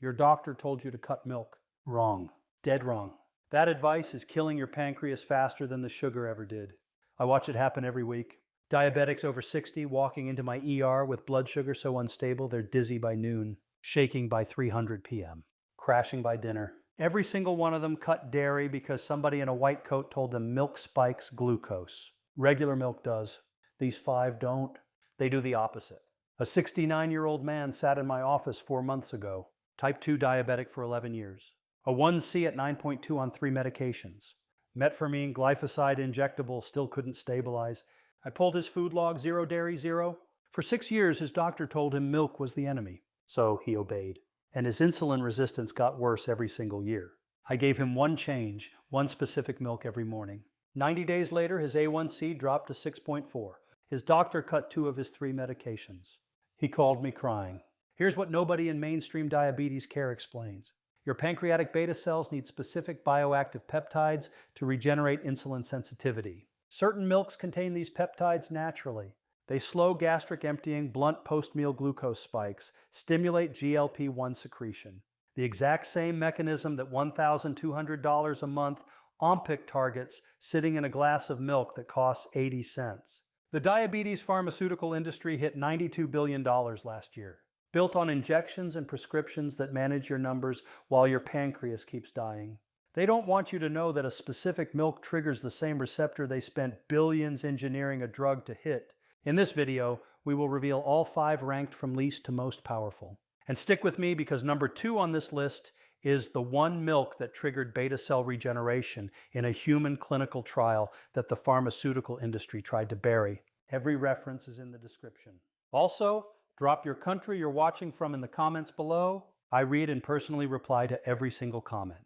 Your doctor told you to cut milk. Wrong. Dead wrong. That advice is killing your pancreas faster than the sugar ever did. I watch it happen every week. Diabetics over 60 walking into my ER with blood sugar so unstable they're dizzy by noon, shaking by 300 p.m., crashing by dinner. Every single one of them cut dairy because somebody in a white coat told them milk spikes glucose. Regular milk does. These 5 don't. They do the opposite. A 69-year-old man sat in my office 4 months ago, type 2 diabetic for 11 years. A 1C at 9.2 on 3 medications. Metformin, glyphosate injectable still couldn't stabilize. I pulled his food log, 0 dairy, 0. For 6 years, his doctor told him milk was the enemy. So he obeyed. And his insulin resistance got worse every single year. I gave him one change, one specific milk every morning. 90 days later, his A1C dropped to 6.4. His doctor cut 2 of his 3 medications. He called me crying. Here's what nobody in mainstream diabetes care explains. Your pancreatic beta cells need specific bioactive peptides to regenerate insulin sensitivity. Certain milks contain these peptides naturally. They slow gastric emptying, blunt post-meal glucose spikes, stimulate GLP-1 secretion. The exact same mechanism that $1,200 a month Ompic targets sitting in a glass of milk that costs 80 cents. The diabetes pharmaceutical industry hit $92 billion last year, built on injections and prescriptions that manage your numbers while your pancreas keeps dying. They don't want you to know that a specific milk triggers the same receptor they spent billions engineering a drug to hit. In this video, we will reveal all 5 ranked from least to most powerful. And stick with me because number 2 on this list is the one milk that triggered beta cell regeneration in a human clinical trial that the pharmaceutical industry tried to bury. Every reference is in the description. Also, drop your country you're watching from in the comments below. I read and personally reply to every single comment.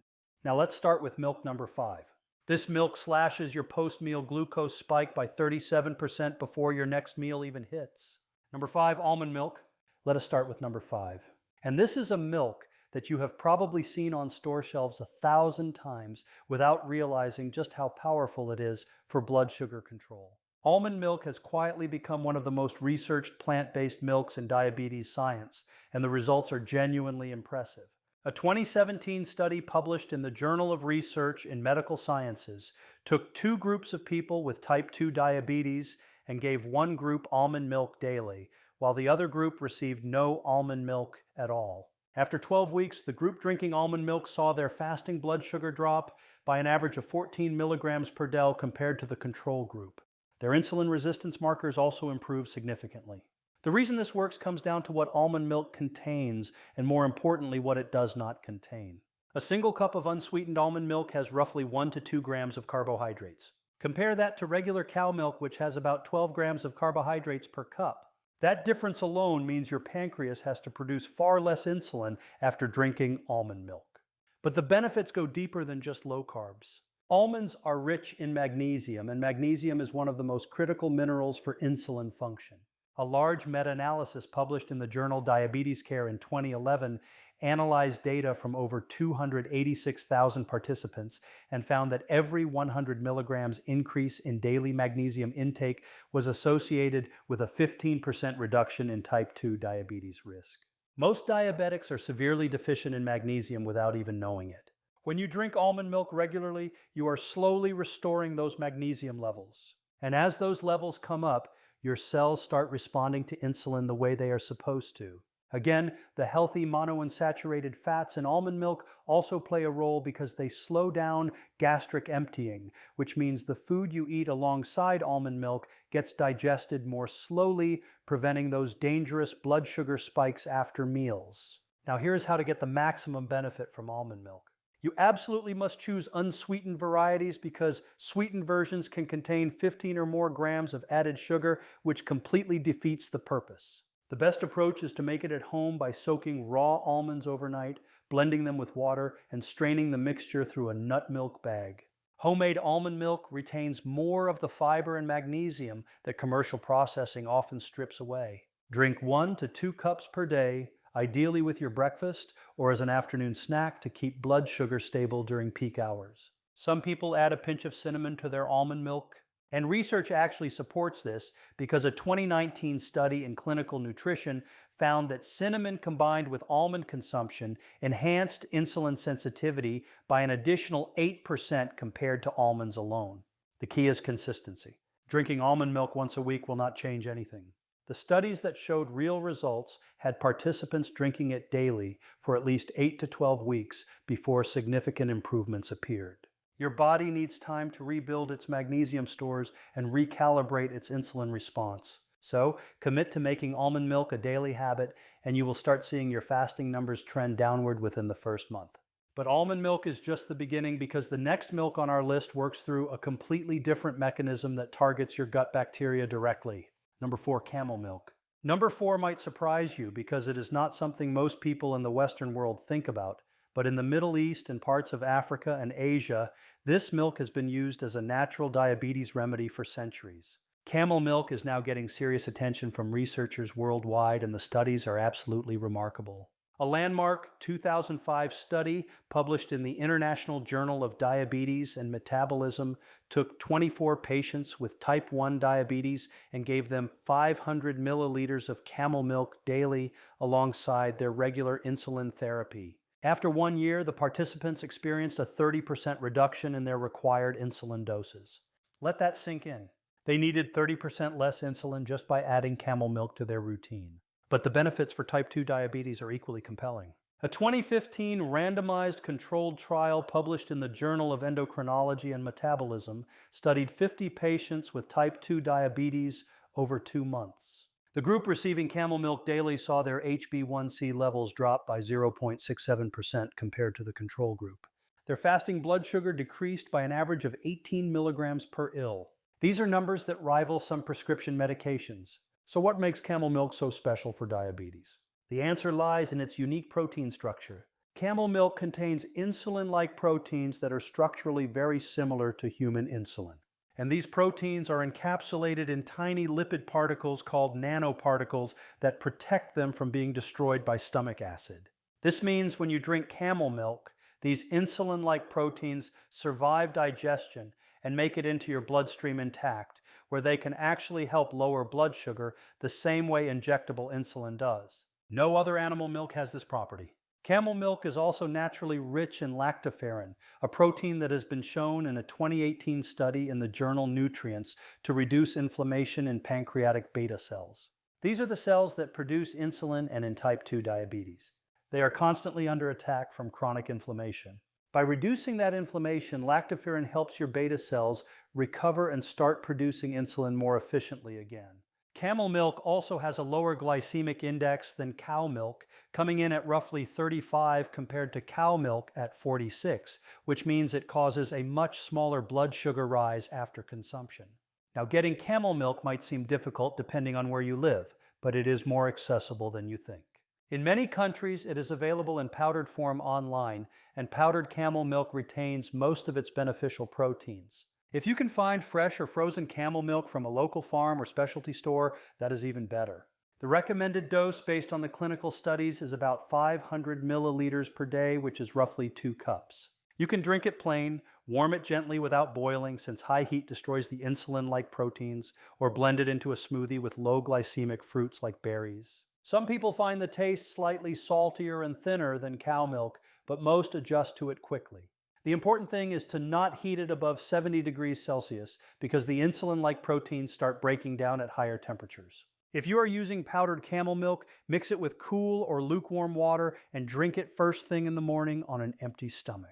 Now let's start with milk number 5. This milk slashes your post-meal glucose spike by 37% before your next meal even hits. Number 5, almond milk. Let us start with number 5. And this is a milk that you have probably seen on store shelves 1,000 times without realizing just how powerful it is for blood sugar control. Almond milk has quietly become one of the most researched plant-based milks in diabetes science, and the results are genuinely impressive. A 2017 study published in the Journal of Research in Medical Sciences took 2 groups of people with type 2 diabetes and gave one group almond milk daily, while the other group received no almond milk at all. After 12 weeks, the group drinking almond milk saw their fasting blood sugar drop by an average of 14 milligrams per del compared to the control group. Their insulin resistance markers also improved significantly. The reason this works comes down to what almond milk contains, and more importantly, what it does not contain. A single cup of unsweetened almond milk has roughly 1 to 2 grams of carbohydrates. Compare that to regular cow milk, which has about 12 grams of carbohydrates per cup. That difference alone means your pancreas has to produce far less insulin after drinking almond milk. But the benefits go deeper than just low carbs. Almonds are rich in magnesium, and magnesium is one of the most critical minerals for insulin function. A large meta-analysis published in the journal Diabetes Care in 2011 analyzed data from over 286,000 participants and found that every 100 milligrams increase in daily magnesium intake was associated with a 15% reduction in type 2 diabetes risk. Most diabetics are severely deficient in magnesium without even knowing it. When you drink almond milk regularly, you are slowly restoring those magnesium levels. And as those levels come up, your cells start responding to insulin the way they are supposed to. Again, the healthy monounsaturated fats in almond milk also play a role because they slow down gastric emptying, which means the food you eat alongside almond milk gets digested more slowly, preventing those dangerous blood sugar spikes after meals. Now here's how to get the maximum benefit from almond milk. You absolutely must choose unsweetened varieties because sweetened versions can contain 15 or more grams of added sugar, which completely defeats the purpose. The best approach is to make it at home by soaking raw almonds overnight, blending them with water, and straining the mixture through a nut milk bag. Homemade almond milk retains more of the fiber and magnesium that commercial processing often strips away. Drink 1 to 2 cups per day, ideally with your breakfast or as an afternoon snack to keep blood sugar stable during peak hours. Some people add a pinch of cinnamon to their almond milk, and research actually supports this because a 2019 study in Clinical Nutrition found that cinnamon combined with almond consumption enhanced insulin sensitivity by an additional 8% compared to almonds alone. The key is consistency. Drinking almond milk once a week will not change anything. The studies that showed real results had participants drinking it daily for at least 8 to 12 weeks before significant improvements appeared. Your body needs time to rebuild its magnesium stores and recalibrate its insulin response. So, commit to making almond milk a daily habit, and you will start seeing your fasting numbers trend downward within the first month. But almond milk is just the beginning, because the next milk on our list works through a completely different mechanism that targets your gut bacteria directly. Number 4, camel milk. Number 4 might surprise you because it is not something most people in the Western world think about. But in the Middle East and parts of Africa and Asia, this milk has been used as a natural diabetes remedy for centuries. Camel milk is now getting serious attention from researchers worldwide, and the studies are absolutely remarkable. A landmark 2005 study published in the International Journal of Diabetes and Metabolism took 24 patients with type 1 diabetes and gave them 500 milliliters of camel milk daily alongside their regular insulin therapy. After 1 year, the participants experienced a 30% reduction in their required insulin doses. Let that sink in. They needed 30% less insulin just by adding camel milk to their routine. But the benefits for type 2 diabetes are equally compelling. A 2015 randomized controlled trial published in the Journal of Endocrinology and Metabolism studied 50 patients with type 2 diabetes over 2 months. The group receiving camel milk daily saw their HbA1c levels drop by 0.67% compared to the control group. Their fasting blood sugar decreased by an average of 18 milligrams per il. These are numbers that rival some prescription medications. So what makes camel milk so special for diabetes? The answer lies in its unique protein structure. Camel milk contains insulin-like proteins that are structurally very similar to human insulin. And these proteins are encapsulated in tiny lipid particles called nanoparticles that protect them from being destroyed by stomach acid. This means when you drink camel milk, these insulin-like proteins survive digestion and make it into your bloodstream intact, where they can actually help lower blood sugar the same way injectable insulin does. No other animal milk has this property. Camel milk is also naturally rich in lactoferrin, a protein that has been shown in a 2018 study in the journal Nutrients to reduce inflammation in pancreatic beta cells. These are the cells that produce insulin and in type 2 diabetes. They are constantly under attack from chronic inflammation. By reducing that inflammation, lactoferrin helps your beta cells recover and start producing insulin more efficiently again. Camel milk also has a lower glycemic index than cow milk, coming in at roughly 35 compared to cow milk at 46, which means it causes a much smaller blood sugar rise after consumption. Now, getting camel milk might seem difficult depending on where you live, but it is more accessible than you think. In many countries, it is available in powdered form online, and powdered camel milk retains most of its beneficial proteins. If you can find fresh or frozen camel milk from a local farm or specialty store, that is even better. The recommended dose based on the clinical studies is about 500 milliliters per day, which is roughly 2 cups. You can drink it plain, warm it gently without boiling since high heat destroys the insulin-like proteins, or blend it into a smoothie with low glycemic fruits like berries. Some people find the taste slightly saltier and thinner than cow milk, but most adjust to it quickly. The important thing is to not heat it above 70 degrees Celsius because the insulin-like proteins start breaking down at higher temperatures. If you are using powdered camel milk, mix it with cool or lukewarm water and drink it first thing in the morning on an empty stomach.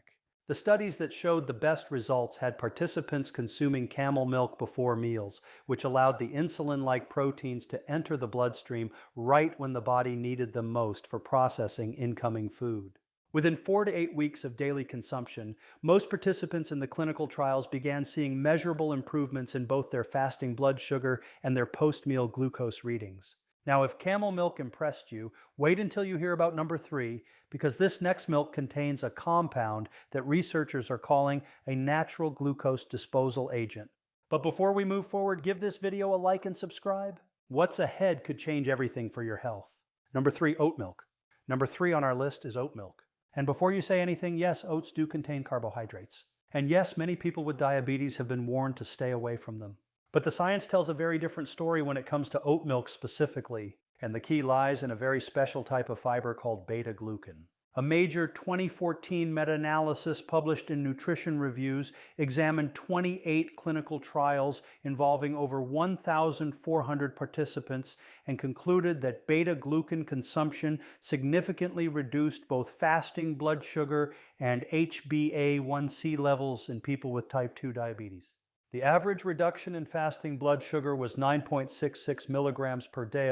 The studies that showed the best results had participants consuming camel milk before meals, which allowed the insulin-like proteins to enter the bloodstream right when the body needed them most for processing incoming food. Within 4 to 8 weeks of daily consumption, most participants in the clinical trials began seeing measurable improvements in both their fasting blood sugar and their post-meal glucose readings. Now, if camel milk impressed you, wait until you hear about number 3, because this next milk contains a compound that researchers are calling a natural glucose disposal agent. But before we move forward, give this video a like and subscribe. What's ahead could change everything for your health. Number 3, oat milk. Number 3 on our list is oat milk. And before you say anything, yes, oats do contain carbohydrates. And yes, many people with diabetes have been warned to stay away from them. But the science tells a very different story when it comes to oat milk specifically. And the key lies in a very special type of fiber called beta-glucan. A major 2014 meta-analysis published in Nutrition Reviews examined 28 clinical trials involving over 1,400 participants and concluded that beta-glucan consumption significantly reduced both fasting blood sugar and HbA1c levels in people with type 2 diabetes. The average reduction in fasting blood sugar was 9.66 milligrams per day,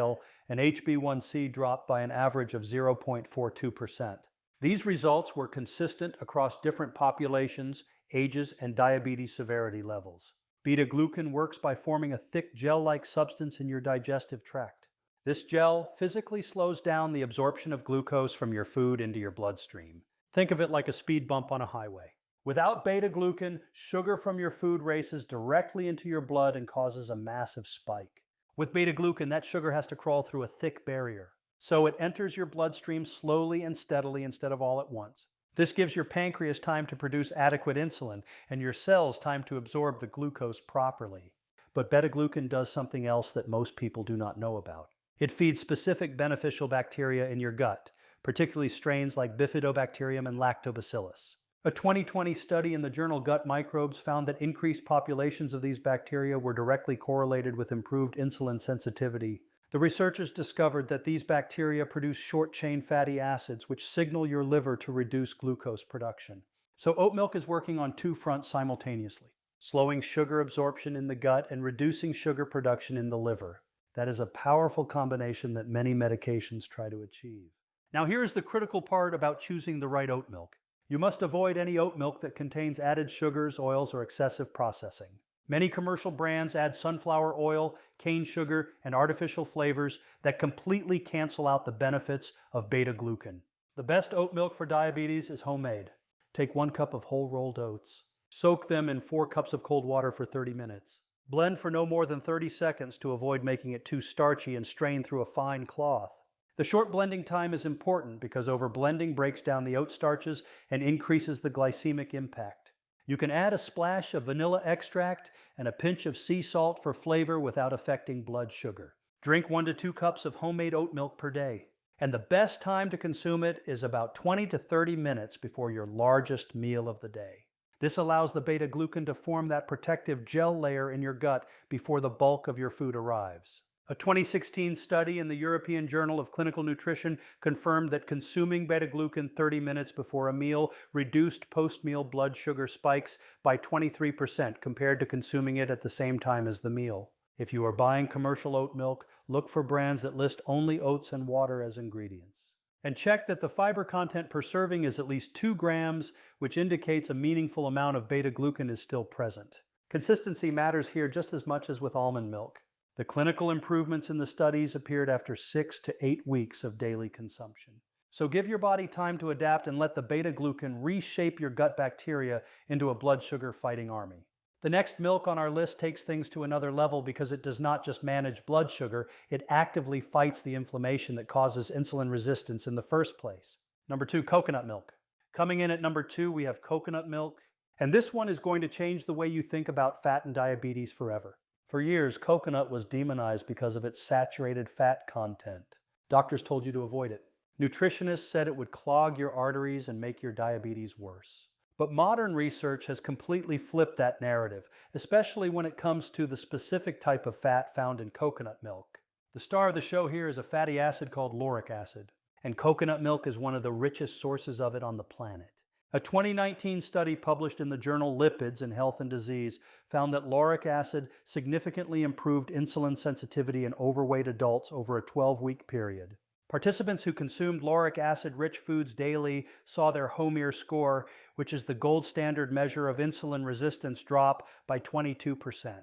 and HbA1c dropped by an average of 0.42%. These results were consistent across different populations, ages, and diabetes severity levels. Beta-glucan works by forming a thick gel-like substance in your digestive tract. This gel physically slows down the absorption of glucose from your food into your bloodstream. Think of it like a speed bump on a highway. Without beta-glucan, sugar from your food races directly into your blood and causes a massive spike. With beta-glucan, that sugar has to crawl through a thick barrier. So it enters your bloodstream slowly and steadily instead of all at once. This gives your pancreas time to produce adequate insulin and your cells time to absorb the glucose properly. But beta-glucan does something else that most people do not know about. It feeds specific beneficial bacteria in your gut, particularly strains like bifidobacterium and lactobacillus. A 2020 study in the journal Gut Microbes found that increased populations of these bacteria were directly correlated with improved insulin sensitivity. The researchers discovered that these bacteria produce short-chain fatty acids, which signal your liver to reduce glucose production. So oat milk is working on two fronts simultaneously, slowing sugar absorption in the gut and reducing sugar production in the liver. That is a powerful combination that many medications try to achieve. Now here's the critical part about choosing the right oat milk. You must avoid any oat milk that contains added sugars, oils, or excessive processing. Many commercial brands add sunflower oil, cane sugar, and artificial flavors that completely cancel out the benefits of beta-glucan. The best oat milk for diabetes is homemade. Take 1 cup of whole rolled oats. Soak them in 4 cups of cold water for 30 minutes. Blend for no more than 30 seconds to avoid making it too starchy and strain through a fine cloth. The short blending time is important because overblending breaks down the oat starches and increases the glycemic impact. You can add a splash of vanilla extract and a pinch of sea salt for flavor without affecting blood sugar. Drink 1 to 2 cups of homemade oat milk per day. And the best time to consume it is about 20 to 30 minutes before your largest meal of the day. This allows the beta-glucan to form that protective gel layer in your gut before the bulk of your food arrives. A 2016 study in the European Journal of Clinical Nutrition confirmed that consuming beta-glucan 30 minutes before a meal reduced post-meal blood sugar spikes by 23% compared to consuming it at the same time as the meal. If you are buying commercial oat milk, look for brands that list only oats and water as ingredients. And check that the fiber content per serving is at least 2 grams, which indicates a meaningful amount of beta-glucan is still present. Consistency matters here just as much as with almond milk. The clinical improvements in the studies appeared after 6 to 8 weeks of daily consumption. So give your body time to adapt and let the beta-glucan reshape your gut bacteria into a blood sugar fighting army. The next milk on our list takes things to another level because it does not just manage blood sugar, it actively fights the inflammation that causes insulin resistance in the first place. Number 2, coconut milk. Coming in at number 2, we have coconut milk. And this one is going to change the way you think about fat and diabetes forever. For years, coconut was demonized because of its saturated fat content. Doctors told you to avoid it. Nutritionists said it would clog your arteries and make your diabetes worse. But modern research has completely flipped that narrative, especially when it comes to the specific type of fat found in coconut milk. The star of the show here is a fatty acid called lauric acid, and coconut milk is one of the richest sources of it on the planet. A 2019 study published in the journal Lipids in Health and Disease found that lauric acid significantly improved insulin sensitivity in overweight adults over a 12-week period. Participants who consumed lauric acid-rich foods daily saw their HOMIR score, which is the gold standard measure of insulin resistance, drop by 22%.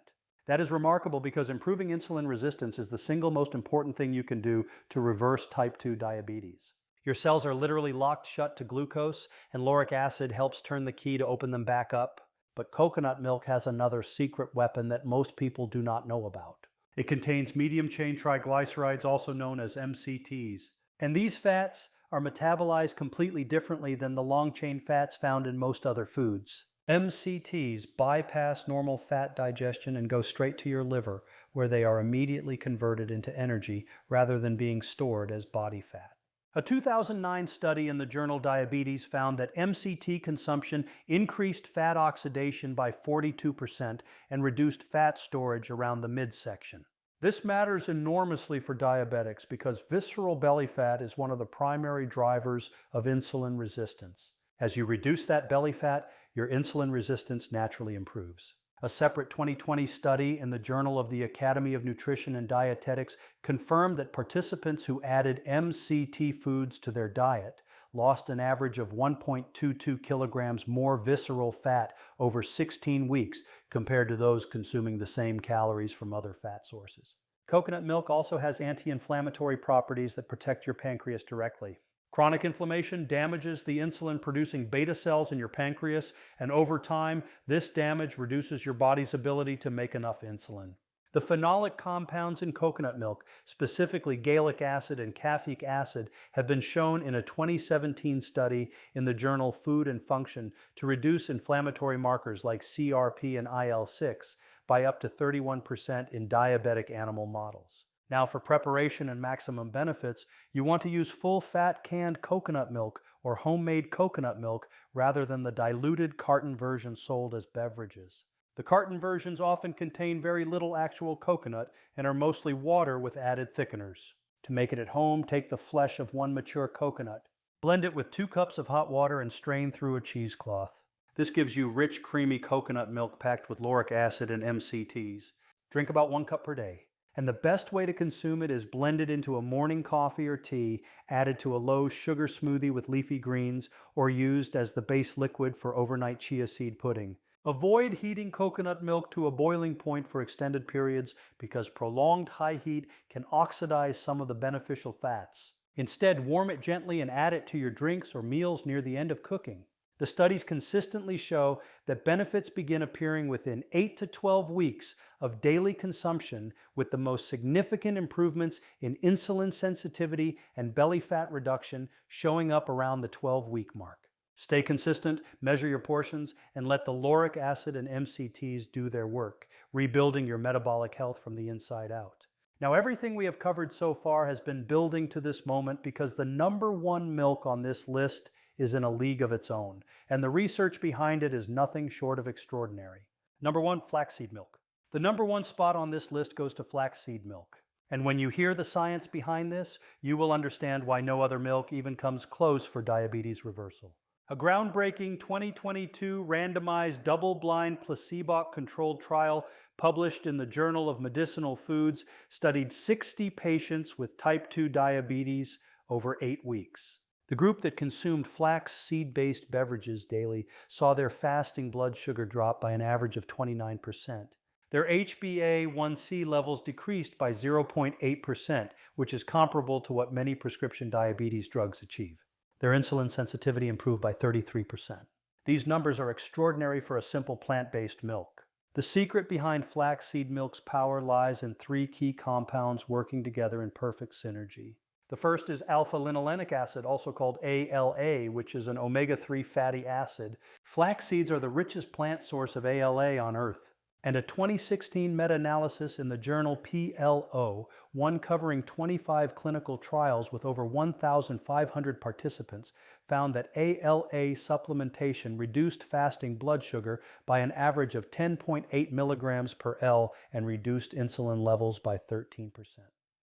That is remarkable because improving insulin resistance is the single most important thing you can do to reverse type 2 diabetes. Your cells are literally locked shut to glucose, and lauric acid helps turn the key to open them back up. But coconut milk has another secret weapon that most people do not know about. It contains medium-chain triglycerides, also known as MCTs. And these fats are metabolized completely differently than the long-chain fats found in most other foods. MCTs bypass normal fat digestion and go straight to your liver, where they are immediately converted into energy rather than being stored as body fat. A 2009 study in the journal Diabetes found that MCT consumption increased fat oxidation by 42% and reduced fat storage around the midsection. This matters enormously for diabetics because visceral belly fat is one of the primary drivers of insulin resistance. As you reduce that belly fat, your insulin resistance naturally improves. A separate 2020 study in the Journal of the Academy of Nutrition and Dietetics confirmed that participants who added MCT foods to their diet lost an average of 1.22 kilograms more visceral fat over 16 weeks compared to those consuming the same calories from other fat sources. Coconut milk also has anti-inflammatory properties that protect your pancreas directly. Chronic inflammation damages the insulin-producing beta cells in your pancreas, and over time, this damage reduces your body's ability to make enough insulin. The phenolic compounds in coconut milk, specifically gallic acid and caffeic acid, have been shown in a 2017 study in the journal Food and Function to reduce inflammatory markers like CRP and IL-6 by up to 31% in diabetic animal models. Now, for preparation and maximum benefits, you want to use full-fat canned coconut milk or homemade coconut milk rather than the diluted carton version sold as beverages. The carton versions often contain very little actual coconut and are mostly water with added thickeners. To make it at home, take the flesh of one mature coconut. Blend it with 2 cups of hot water and strain through a cheesecloth. This gives you rich, creamy coconut milk packed with lauric acid and MCTs. Drink about 1 cup per day. And the best way to consume it is blended into a morning coffee or tea, added to a low sugar smoothie with leafy greens, or used as the base liquid for overnight chia seed pudding. Avoid heating coconut milk to a boiling point for extended periods because prolonged high heat can oxidize some of the beneficial fats. Instead, warm it gently and add it to your drinks or meals near the end of cooking. The studies consistently show that benefits begin appearing within 8 to 12 weeks of daily consumption, with the most significant improvements in insulin sensitivity and belly fat reduction showing up around the 12-week mark. Stay consistent, measure your portions, and let the lauric acid and MCTs do their work, rebuilding your metabolic health from the inside out. Now, everything we have covered so far has been building to this moment because the number one milk on this list is in a league of its own, and the research behind it is nothing short of extraordinary. Number 1, flaxseed milk. The number 1 spot on this list goes to flaxseed milk. And when you hear the science behind this, you will understand why no other milk even comes close for diabetes reversal. A groundbreaking 2022 randomized double-blind placebo-controlled trial published in the Journal of Medicinal Foods studied 60 patients with type 2 diabetes over 8 weeks. The group that consumed flax seed-based beverages daily saw their fasting blood sugar drop by an average of 29%. Their HbA1c levels decreased by 0.8%, which is comparable to what many prescription diabetes drugs achieve. Their insulin sensitivity improved by 33%. These numbers are extraordinary for a simple plant-based milk. The secret behind flaxseed milk's power lies in 3 key compounds working together in perfect synergy. The first is alpha-linolenic acid, also called ALA, which is an omega-3 fatty acid. Flax seeds are the richest plant source of ALA on Earth. And a 2016 meta-analysis in the journal PLO, one covering 25 clinical trials with over 1,500 participants, found that ALA supplementation reduced fasting blood sugar by an average of 10.8 milligrams per L and reduced insulin levels by 13%.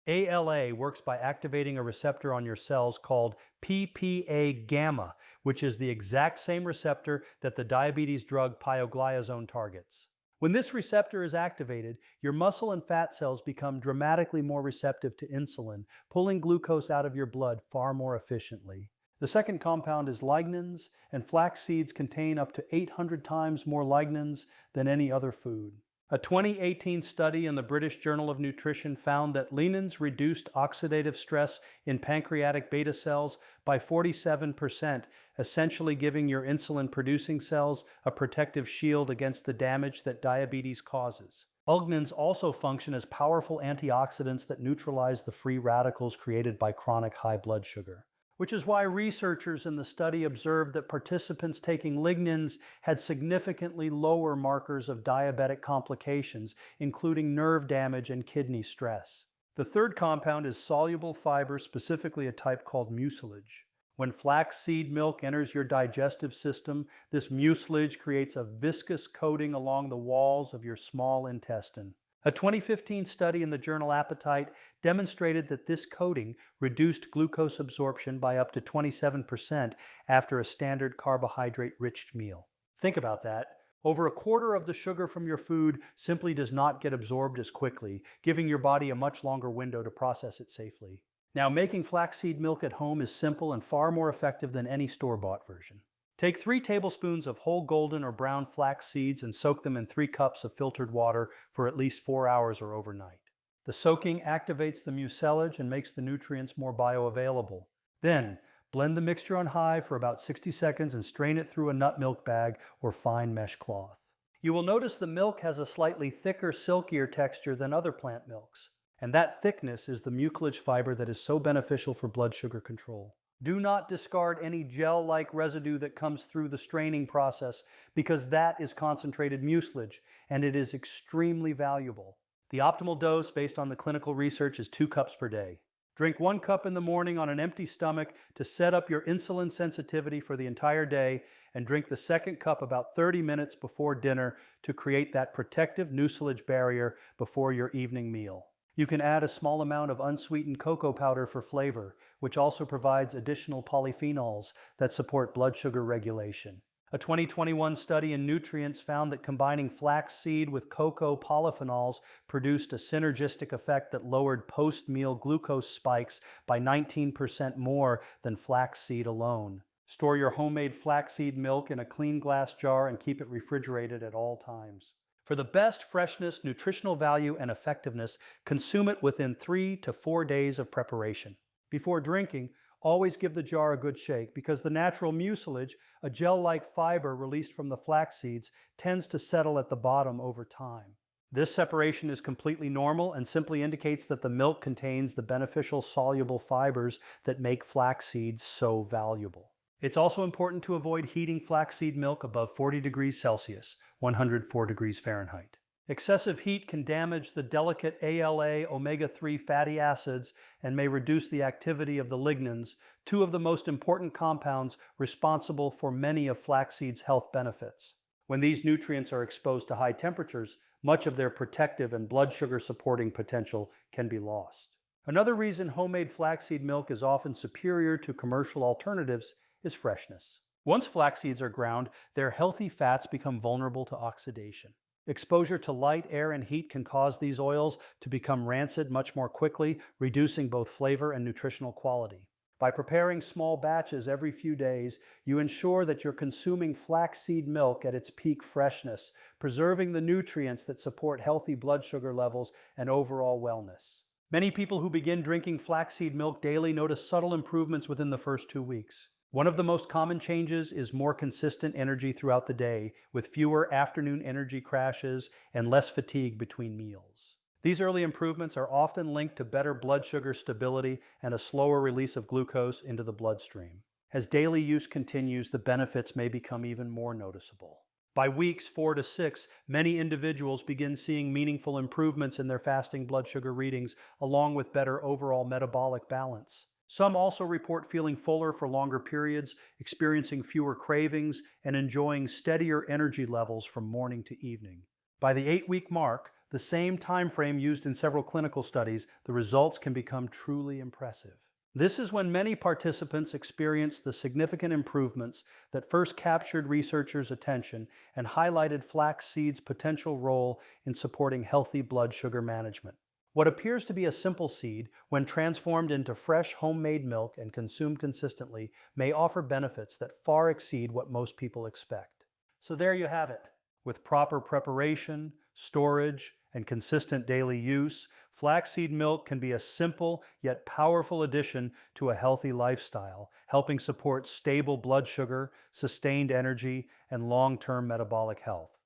ALA works by activating a receptor on your cells called PPA-gamma, which is the exact same receptor that the diabetes drug pioglitazone targets. When this receptor is activated, your muscle and fat cells become dramatically more receptive to insulin, pulling glucose out of your blood far more efficiently. The second compound is lignans, and flax seeds contain up to 800 times more lignans than any other food. A 2018 study in the British Journal of Nutrition found that lignans reduced oxidative stress in pancreatic beta cells by 47%, essentially giving your insulin-producing cells a protective shield against the damage that diabetes causes. Lignans also function as powerful antioxidants that neutralize the free radicals created by chronic high blood sugar. which is why researchers in the study observed that participants taking lignans had significantly lower markers of diabetic complications, including nerve damage and kidney stress. The third compound is soluble fiber, specifically a type called mucilage. When flaxseed milk enters your digestive system, this mucilage creates a viscous coating along the walls of your small intestine. A 2015 study in the journal Appetite demonstrated that this coating reduced glucose absorption by up to 27% after a standard carbohydrate-rich meal. Think about that. Over a quarter of the sugar from your food simply does not get absorbed as quickly, giving your body a much longer window to process it safely. Now, making flaxseed milk at home is simple and far more effective than any store-bought version. Take 3 tablespoons of whole golden or brown flax seeds and soak them in 3 cups of filtered water for at least 4 hours or overnight. The soaking activates the mucilage and makes the nutrients more bioavailable. Then, blend the mixture on high for about 60 seconds and strain it through a nut milk bag or fine mesh cloth. You will notice the milk has a slightly thicker, silkier texture than other plant milks. And that thickness is the mucilage fiber that is so beneficial for blood sugar control. Do not discard any gel-like residue that comes through the straining process because that is concentrated mucilage and it is extremely valuable. The optimal dose based on the clinical research is 2 cups per day. Drink 1 cup in the morning on an empty stomach to set up your insulin sensitivity for the entire day, and drink the second cup about 30 minutes before dinner to create that protective mucilage barrier before your evening meal. You can add a small amount of unsweetened cocoa powder for flavor, which also provides additional polyphenols that support blood sugar regulation. A 2021 study in Nutrients found that combining flaxseed with cocoa polyphenols produced a synergistic effect that lowered post-meal glucose spikes by 19% more than flaxseed alone. Store your homemade flaxseed milk in a clean glass jar and keep it refrigerated at all times. For the best freshness, nutritional value, and effectiveness, consume it within 3 to 4 days of preparation. Before drinking, always give the jar a good shake because the natural mucilage, a gel-like fiber released from the flax seeds, tends to settle at the bottom over time. This separation is completely normal and simply indicates that the milk contains the beneficial soluble fibers that make flax seeds so valuable. It's also important to avoid heating flaxseed milk above 40 degrees Celsius, 104 degrees Fahrenheit. Excessive heat can damage the delicate ALA omega-3 fatty acids and may reduce the activity of the lignans, 2 of the most important compounds responsible for many of flaxseed's health benefits. When these nutrients are exposed to high temperatures, much of their protective and blood sugar supporting potential can be lost. Another reason homemade flaxseed milk is often superior to commercial alternatives is freshness. Once flax seeds are ground, their healthy fats become vulnerable to oxidation. Exposure to light, air, and heat can cause these oils to become rancid much more quickly, reducing both flavor and nutritional quality. By preparing small batches every few days, you ensure that you're consuming flaxseed milk at its peak freshness, preserving the nutrients that support healthy blood sugar levels and overall wellness. Many people who begin drinking flaxseed milk daily notice subtle improvements within the first 2 weeks. One of the most common changes is more consistent energy throughout the day, with fewer afternoon energy crashes and less fatigue between meals. These early improvements are often linked to better blood sugar stability and a slower release of glucose into the bloodstream. As daily use continues, the benefits may become even more noticeable. By weeks 4 to 6, many individuals begin seeing meaningful improvements in their fasting blood sugar readings, along with better overall metabolic balance. Some also report feeling fuller for longer periods, experiencing fewer cravings, and enjoying steadier energy levels from morning to evening. By the 8-week mark, the same time frame used in several clinical studies, the results can become truly impressive. This is when many participants experience the significant improvements that first captured researchers' attention and highlighted flaxseed's potential role in supporting healthy blood sugar management. What appears to be a simple seed, when transformed into fresh homemade milk and consumed consistently, may offer benefits that far exceed what most people expect. So there you have it. With proper preparation, storage, and consistent daily use, flaxseed milk can be a simple yet powerful addition to a healthy lifestyle, helping support stable blood sugar, sustained energy, and long-term metabolic health.